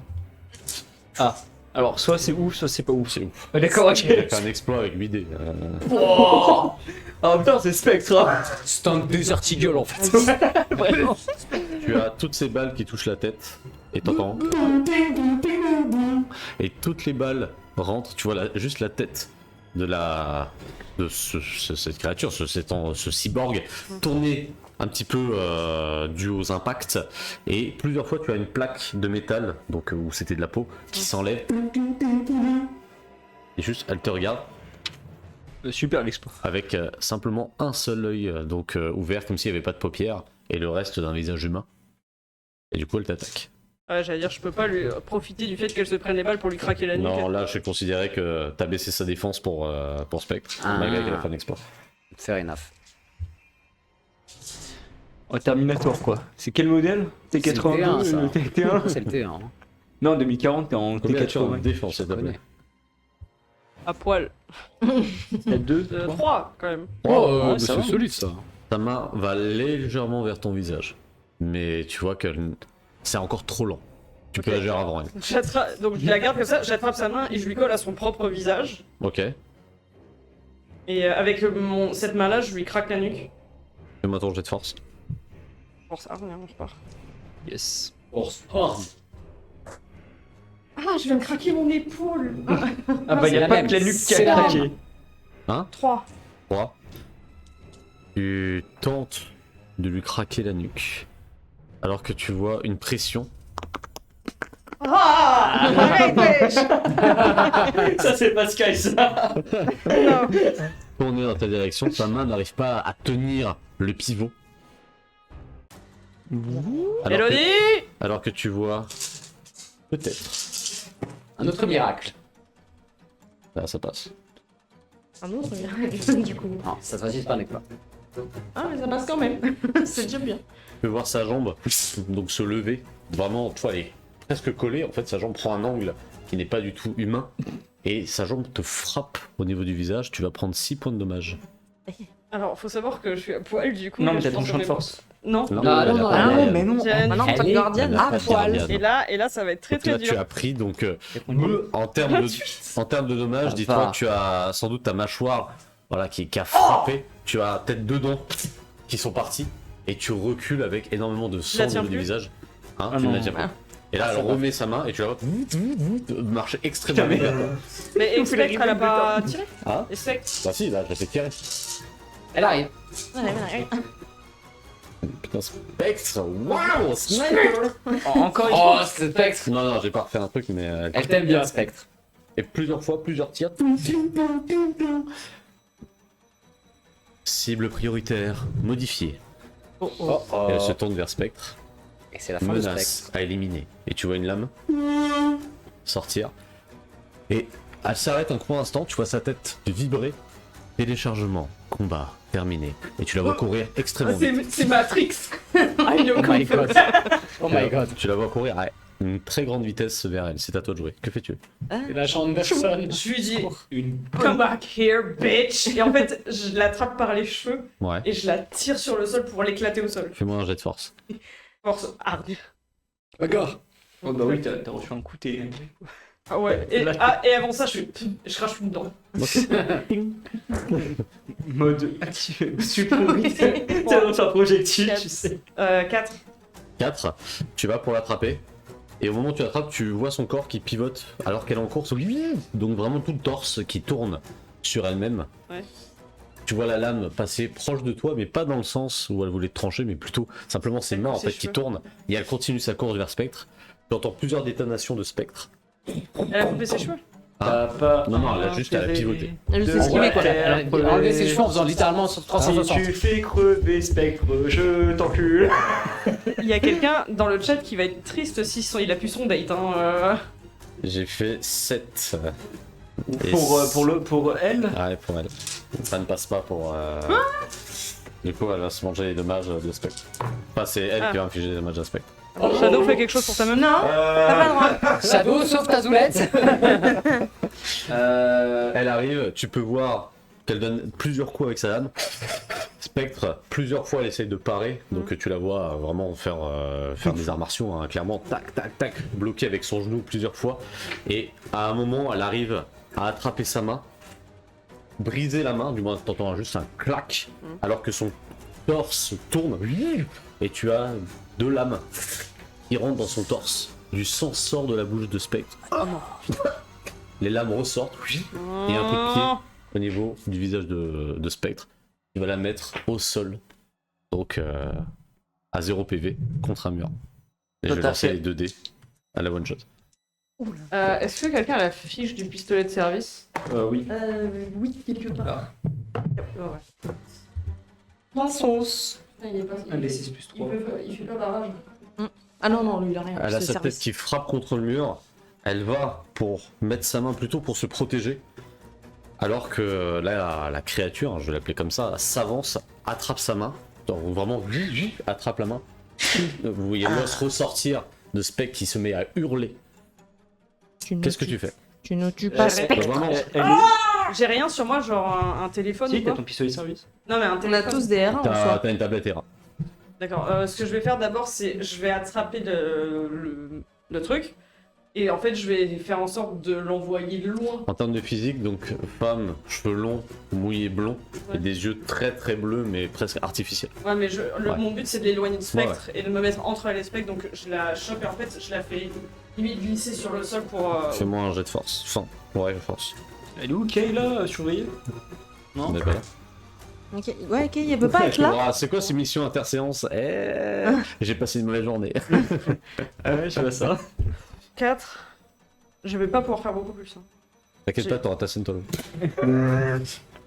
Ah, alors soit c'est ouf, soit c'est pas ouf. C'est ouf. D'accord, ok. Il a fait un exploit avec 8D. Oh ah putain, c'est Spectre hein. C'est un Desert Eagle en fait. Vraiment. Tu as toutes ces balles qui touchent la tête et t'entends. Et toutes les balles rentrent, tu vois juste la tête de cette créature, ce cyborg tourner un petit peu dû aux impacts. Et plusieurs fois tu as une plaque de métal, donc où c'était de la peau, qui s'enlève. Et juste elle te regarde Super l'exploit. avec simplement un seul œil ouvert comme s'il n'y avait pas de paupières et le reste d'un visage humain. Et du coup elle t'attaque. Ouais, j'allais dire, je peux pas lui profiter du fait qu'elle se prenne les balles pour lui craquer la nuque. Non, là, je considérais que t'as baissé sa défense pour Spectre, Ah. malgré qu'elle a fait un exploit. Fair enough. Oh, Terminator quoi. C'est quel modèle C'est le T82 T1, ça. le T1 C'est le T1. hein. Non, 2040 t'es en Combien tu as en T80. défense, s'il te plaît? Connais. À poil. T'as 2 3 quand même. Oh, Ouais, ça va. solide ça. Ta main va légèrement vers ton visage, mais tu vois que c'est encore trop lent. Tu peux Ok. agir avant elle. Donc je la garde comme ça, j'attrape sa main et je lui colle à son propre visage. Ok, Et avec cette main-là, je lui craque la nuque. fais-moi ton jet de force. Pour ça, rien, je pars. Yes. Ah, je viens de craquer mon épaule. Ah bah c'est y'a la pas même. que la nuque qui C'est a la craqué. 3. 3. Tu tentes de lui craquer la nuque, alors que tu vois une pression. Ah arrête, wesh. Ça c'est pas Sky ça. Non. Tourner dans ta direction, ta main n'arrive pas à tenir le pivot. Alors Elodie alors que tu vois peut-être. Un autre miracle. Là, ça passe. Un autre miracle, du coup. Non, cette fois-ci c'est pas un exploit. Ah, mais ça passe quand même. C'est déjà bien. Tu peux voir sa jambe donc se lever, vraiment, tu vois, elle est presque collée. En fait, sa jambe prend un angle qui n'est pas du tout humain et sa jambe te frappe au niveau du visage. Tu vas prendre 6 points de dommage. Alors, faut savoir que je suis à poil, du coup. Non mais je t'as ton pense champ de que- force. Non. Non, Ah, elle a non, pas non, de non, gardienne. mais non. J'ai- Maintenant, pas de Elle est- gardienne. elle a À pas de poil. gardienne. Et là, ça va être très Donc là, très tu dur. as pris donc en termes de dommages, Ça dis-toi va. que tu as sans doute ta mâchoire, voilà, qui a frappé. Tu as peut-être 2 dents qui sont parties et tu recules avec énormément de sang la au tiens niveau du plus visage. Hein, Ah tu ne la non. tiens pas. Et là, elle remet sa main et tu la vois marcher extrêmement Putain, mais- vite vers toi. Mais Vous Spectre, elle a pas tiré Hein Et Spectre Bah si, là, je l'ai fait tirer. Elle arrive. Putain, Spectre, waouh, sniper. Encore une Oh, fois. c'est Spectre. Non, non, j'ai pas refait un truc, mais Elle t'aime bien, Spectre. et plusieurs fois, plusieurs tirs. Cible prioritaire modifiée. Oh oh. Et elle se tourne vers Spectre. Et c'est la fin de Menace Spectre. à éliminer. Et tu vois une lame sortir. Et elle s'arrête un court instant, tu vois sa tête vibrer. Téléchargement, combat, terminé. Et tu la vois courir Ah, extrêmement vite. c'est Matrix. I know Oh my Kung Fu. god. Oh my god. Tu la vois courir à une très grande vitesse vers elle. C'est à toi de jouer. Que fais-tu? C'est la Anderson. Je lui dis Une. come back here, bitch. Et en fait, je l'attrape par les cheveux Ouais. et je la tire sur le sol pour l'éclater au sol. Fais-moi un jet de force. Force hard. D'accord. Oh bah oui, t'as reçu un coup, t'es. Ah ouais. Et, et avant ça, je crache une dent. Mode activé. Super vite. T'as lancé un projectile, tu sais. 4. 4. Tu vas pour l'attraper. Et au moment où tu l'attrapes, tu vois son corps qui pivote alors qu'elle est en course. Donc vraiment tout le torse qui tourne sur elle-même. Ouais. Tu vois la lame passer proche de toi, mais pas dans le sens où elle voulait te trancher, mais plutôt simplement ses mains en Ses fait qui cheveux. tournent et elle continue sa course vers Spectre. Tu entends plusieurs détonations de Spectre. Elle a coupé ses cheveux. T'as pas. Non, non, elle a juste à la pivoter. Elle a juste En esquivé, vrai, quoi. Elle a enlevé ses cheveux en faisant littéralement Si 360. tu fais crever Spectre, je t'encule. Il y a quelqu'un dans le chat qui va être triste si il a pu son date. Hein. J'ai fait 7. Et Pour elle. Ouais, pour elle. Ça ne passe pas pour. Du coup, elle va se manger les dommages de Spectre. Enfin, c'est elle qui va infliger les dommages à Spectre. Shadow fait quelque chose pour ta meuf. Non, t'as pas le droit. Shadow, sauf ta zoulette. Elle arrive, tu peux voir qu'elle donne plusieurs coups avec sa lame. Spectre, plusieurs fois, elle essaye de parer, donc tu la vois vraiment faire des arts martiaux, hein, clairement, tac, tac, tac, bloqué avec son genou plusieurs fois. Et à un moment, elle arrive à attraper sa main, briser la main, du moins t'entends juste un clac, alors que son torse tourne, et tu as 2 lames qui rentrent dans son torse. Du sang sort de la bouche de Spectre. Les lames ressortent, et un coup de pied au niveau du visage de Spectre. Il va la mettre au sol, donc à 0 PV contre un mur. Et je vais Tout à lancer fait. les 2 dés à la one shot. Est-ce que quelqu'un a la fiche du pistolet de service? Oui. Oui, quelque part. Ouais. Dans sauce. Il est pas. Allez, 6 plus 3. Il fait pas barrage. Ah non, non, lui, il a rien. Elle a c'est sa tête service. qui frappe contre le mur. Elle va pour mettre sa main plutôt pour se protéger. Alors que là, la créature, hein, je vais l'appeler comme ça, s'avance, attrape sa main. Donc vraiment, attrape la main. Vous voyez l'os ressortir de Spectre qui se met à hurler. Qu'est-ce que tu fais? Tu ne tues pas Euh, Spectre. Vraiment, J'ai rien sur moi, genre un téléphone Si, ou t'as quoi? ton pistolet de service. Non mais un On a téléphone. tous des R1 en soi. t'as une tablette Hera. D'accord. Ce que je vais faire d'abord, c'est je vais attraper le truc et en fait je vais faire en sorte de l'envoyer loin. En termes de physique, donc femme, cheveux longs, mouillés blonds, Ouais. et des yeux très très bleus mais presque artificiels. Ouais mais Ouais. mon but c'est de l'éloigner de Spectre et de me mettre entre elle et Spectre, donc je la chope et en fait je la fais limite glisser sur le sol pour. Fais-moi un jet de force. Enfin, ouais, force. Elle est où, Kayla, surveillée? Non. On est pas là. Ok, ouais, ok, il peut pas être là. Ah, c'est quoi ces missions interséances? J'ai passé une mauvaise journée. Ah ouais, je vois ça. 4. Je vais pas pouvoir faire beaucoup plus. Hein. T'inquiète pas, t'auras ta Sentolo.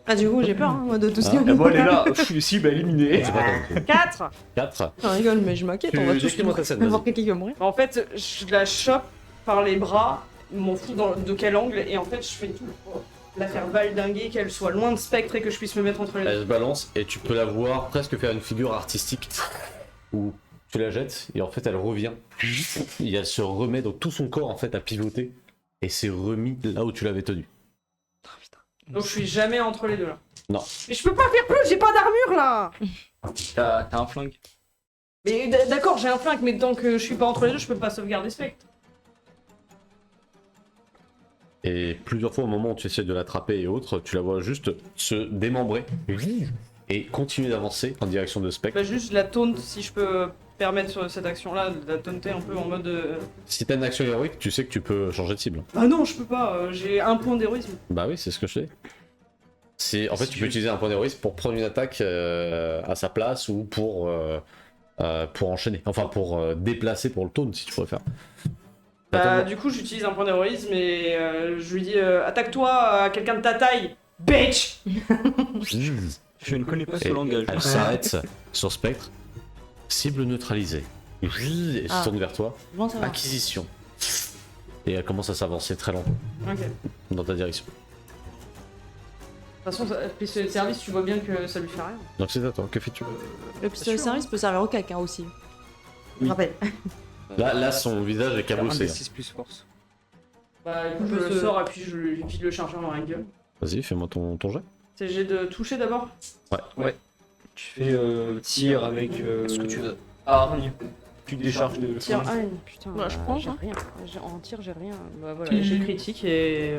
Ah, du coup, j'ai peur, hein, moi, de tout ce qu'il y a. Et moi, elle est là. Cible éliminée. C'est pas 4. 4. Je rigole, mais je m'inquiète, on va tous Décris-moi ta scène, n'importe vas-y. qui va mourir. En fait, je la chope par les bras, m'en fous de quel angle, et en fait je fais tout pour la faire valdinguer, qu'elle soit loin de Spectre et que je puisse me mettre entre les deux. Elle se balance et tu peux la voir presque faire une figure artistique où tu la jettes et en fait elle revient. Et elle se remet, donc tout son corps en fait a pivoté et s'est remis là où tu l'avais tenu. Donc je suis jamais entre les deux là. Non. Mais je peux pas faire plus, j'ai pas d'armure là. T'as un flingue. Mais d'accord, j'ai un flingue, mais tant que je suis pas entre les deux, je peux pas sauvegarder Spectre. Et plusieurs fois au moment où tu essaies de l'attraper et autres, tu la vois juste se démembrer et continuer d'avancer en direction de Spectre. Bah juste je la taunt si je peux permettre sur cette action là, de la taunter un peu en mode. Si t'as une action héroïque, tu sais que tu peux changer de cible. Ah non, je peux pas, j'ai un point d'héroïsme. Bah oui, c'est ce que je fais. En fait, tu peux utiliser un point d'héroïsme pour prendre une attaque à sa place ou pour enchaîner. Enfin, pour déplacer pour le taunt si tu préfères. Bah du coup j'utilise un point d'héroïsme et je lui dis attaque-toi à quelqu'un de ta taille, bitch. Je ne connais pas ce Et langage. elle s'arrête sur Spectre. Cible neutralisée. Et se Ah. tourne vers toi. Bon, ça va. Acquisition. Et elle commence à s'avancer très lentement Ok. dans ta direction. De toute façon, pistolet de service, tu vois bien que ça lui fait rien. Donc c'est à toi, que fais-tu? Le pistolet de service peut servir au cac hein, aussi. Je Oui. rappelle. Là, son visage est Un cabossé. des hein. 6 plus force. Bah écoute, je le sors et puis je lui file le chargeur dans la gueule. Vas-y, fais-moi ton jet. C'est j'ai de toucher d'abord. Tu fais tir avec. Ce que tu veux. Hargne. Tu te décharges de. Tir 1, putain. Ouais, je prends, J'ai hein. rien. En tir, j'ai rien. Bah voilà, j'ai critique et.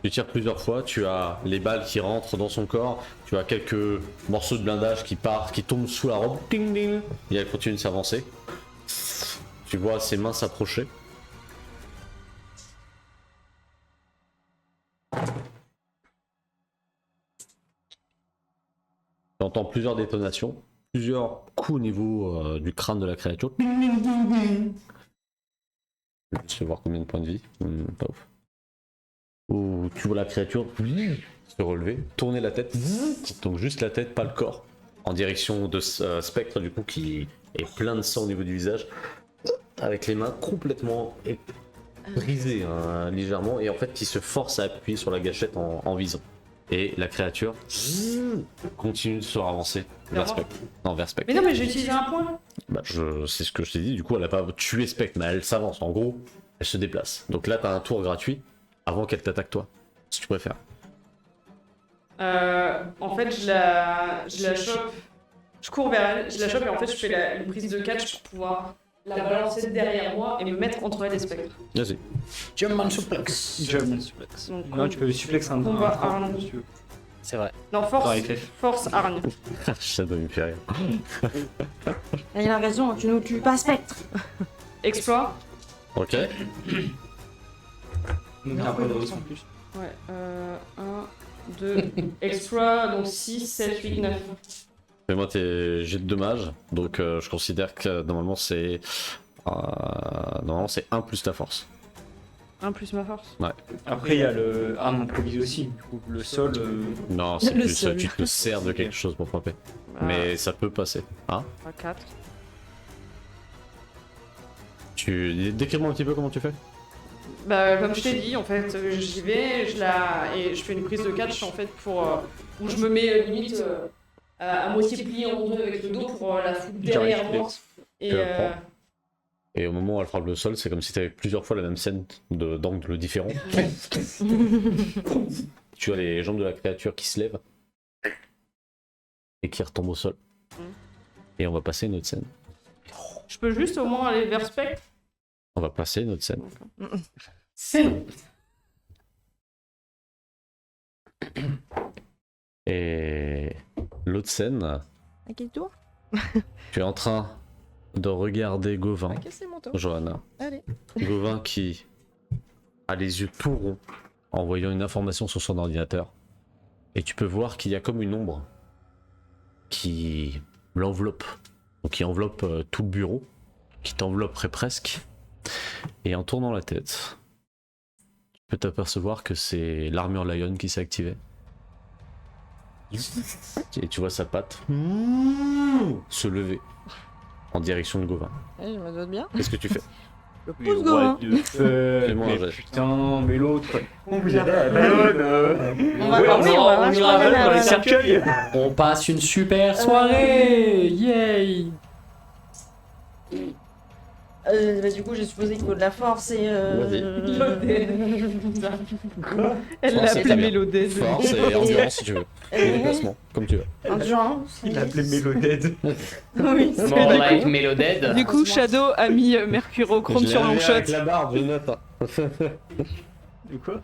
Tu tires plusieurs fois, tu as les balles qui rentrent dans son corps, tu as quelques morceaux de blindage qui partent, qui tombent sous la robe, ding ding, et elle continue de s'avancer. Tu vois ses mains s'approcher. entends plusieurs détonations, plusieurs coups au niveau du crâne de la créature. Je vais voir combien de points de vie. Pas ouf. Où tu vois la créature se relever, tourner la tête, donc juste la tête, pas le corps, en direction de Spectre du coup qui est plein de sang au niveau du visage, avec les mains complètement brisées hein, légèrement, et en fait qui se force à appuyer sur la gâchette en visant. Et la créature continue de se avancer vers Spectre. Non, vers Spectre. Mais non, mais j'ai utilisé un point. Bah, c'est ce que je t'ai dit, du coup elle a pas tué Spectre, mais elle s'avance, en gros, elle se déplace. Donc là t'as un tour gratuit avant qu'elle t'attaque toi, si tu préfères. En fait, je la chope. Je cours vers elle, je la chope et en fait, je fais une prise de catch pour pouvoir la balancer derrière moi et me mettre entre elle et Spectre. Vas-y. German suplex. German suplex. Donc, Non, tu peux suplex un on va un- Arne. si tu veux. C'est vrai. Non, Dans force. FF. Force Arne. Ça doit me faire rire. Il a raison, tu nous tues pas, Spectre. Exploit. Ok. Donc t'as un point de raison en plus. Ouais, 1, 2, exploit, donc 6, 7, 8, 9. Fais-moi tes jets de dommages. Donc je considère que normalement c'est 1 plus ta force. 1 plus ma force. Après, il y a le arme improvisée aussi. Du coup, le sol. Non, c'est Le plus sol. tu te sers de quelque chose pour frapper. Mais ça peut passer. Hein 4. Décris-moi un petit peu comment tu fais. Bah, comme je t'ai dit, en fait, j'y vais, et je fais une prise de catch en fait pour où je me mets limite à moitié pliée en deux avec le dos pour la foutre derrière moi. Et Tu la prends. Et au moment où elle frappe le sol, c'est comme si tu avais plusieurs fois la même scène d'angles différents. Tu as les jambes de la créature qui se lèvent et qui retombent au sol. Et on va passer à une autre scène. je peux juste au moins aller vers Spectre. On va passer à une autre scène. C'est Et l'autre scène, À quel tour? tu es en train de regarder Gauvin, Ok, c'est mon tour. Johanna. Allez. Gauvin qui a les yeux tout ronds en voyant une information sur son ordinateur. Et tu peux voir qu'il y a comme une ombre qui l'enveloppe. Donc qui enveloppe tout le bureau, qui t'envelopperait presque. Et en tournant la tête, tu peux t'apercevoir que c'est l'armure Lion qui s'est activée. Et tu vois sa patte se lever en direction de Gauvin. Je me doute bien. Qu'est-ce que tu fais? Le Mais pouce what Gauvin. the fuck, Fais-moi un mais jet. putain, mais l'autre. On vous On va- on on va ira rejoindre dans les la- cercueils. On passe une super soirée. Yay. Bah, du coup, j'ai supposé qu'il faut de la force et. Vas-y. Elle l'a Force, c'est appelé bien. Mélodée. Force et endurance si tu veux. Et déplacement, comme tu veux. Endurance. Il l'a appelé Mélodède. Oui, c'est More du like coup. Meloded. Du coup, Shadow a mis Mercurochrome sur Longshot. Avec la barbe, je note. De quoi?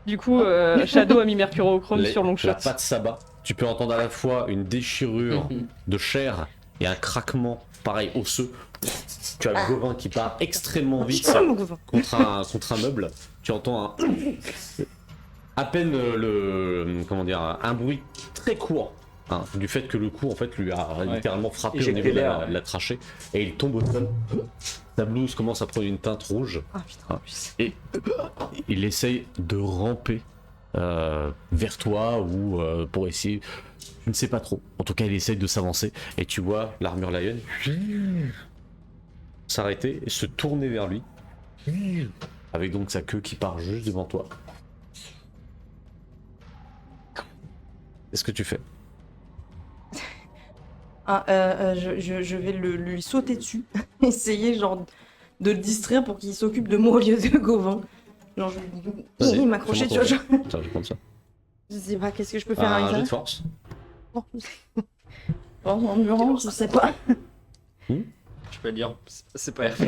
Du coup, Shadow a mis Mercurochrome sur Longshot. La patte s'abat. Tu peux entendre à la fois une déchirure de chair et un craquement, pareil, osseux. Tu as le Gauvin qui part extrêmement vite Putain, mon Gauvin. contre un meuble. Tu entends à peine comment dire, un bruit très court. Hein, du fait que le coup en fait lui a littéralement frappé au Éjecté niveau de l'air. la trachée et il tombe au sol. Sa blouse commence à prendre une teinte rouge. Ah putain. Et il essaye de ramper vers toi ou pour essayer, je ne sais pas trop. En tout cas, il essaye de s'avancer et tu vois l'armure Lion s'arrêter et se tourner vers lui avec donc sa queue qui part juste devant toi. Qu'est-ce que tu fais? Je vais lui sauter dessus, essayer genre de le distraire pour qu'il s'occupe de moi au lieu de Gauvin. Genre, Vas-y, il m'accrochait, tu fais-moi vois. ton jet. Tiens, je vais prendre ça. Je sais pas, qu'est-ce que je peux faire avec Un jet ça? de force. Bon, endurance, je sais pas. Je peux dire, c'est pas RF.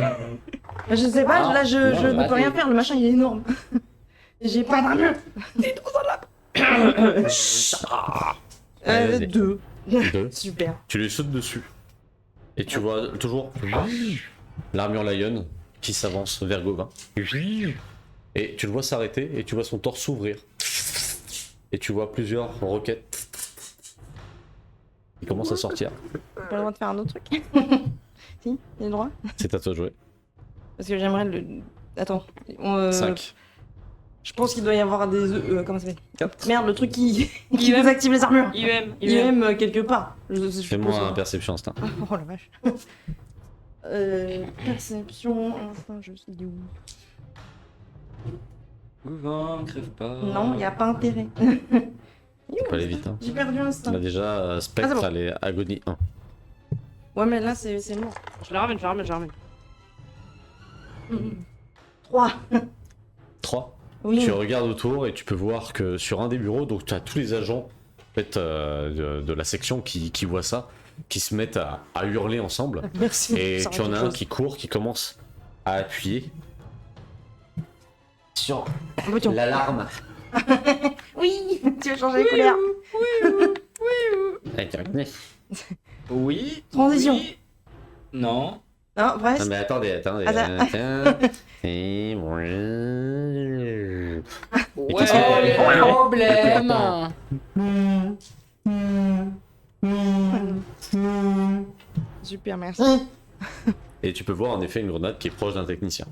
Je sais pas, là je non, ne bah, peux rien t'es- faire, le machin il est énorme. J'ai pas d'armure. Allez, vas-y. 2. Deux. Super. Tu lui sautes dessus. Et tu vois toujours l'armure Lion qui s'avance vers Gauvin. Et tu le vois s'arrêter et tu vois son torse s'ouvrir. Et tu vois plusieurs roquettes commence à sortir. J'ai pas le droit de faire un autre truc. Si, j'ai le droit. C'est à toi de jouer. Parce que j'aimerais le. Attends. 5. Je pense qu'il doit y avoir des. Comment ça s'appelle 4. Merde, le truc qui IEM. désactive les armures. IEM. IEM quelque part. Je Fais-moi suppose. un perception instinct. Oh la vache. Perception, instinct, je suis où? Vin, crève pas. Non, y a pas intérêt. Faut pas aller vite. Hein. J'ai perdu instinct. Là déjà, Spectre, Ah, c'est bon. elle est agonie 1. Ouais, mais là, c'est mort. Je la ramène, je la ramène, je la ramène. 3. 3. Oui. Tu regardes autour et tu peux voir que sur un des bureaux, donc tu as tous les agents en fait, de la section qui voient ça, qui se mettent à hurler ensemble. Merci. Et Ça tu en rajoute as un chose. qui court, qui commence à appuyer sur Bouton. l'alarme. Oui. Tu veux changer les couleurs. Oui. Transition. oui. Non. Non, Non presque. mais attendez. Et Ouais. Problème. Super, merci. Et tu peux voir en effet une grenade qui est proche d'un technicien.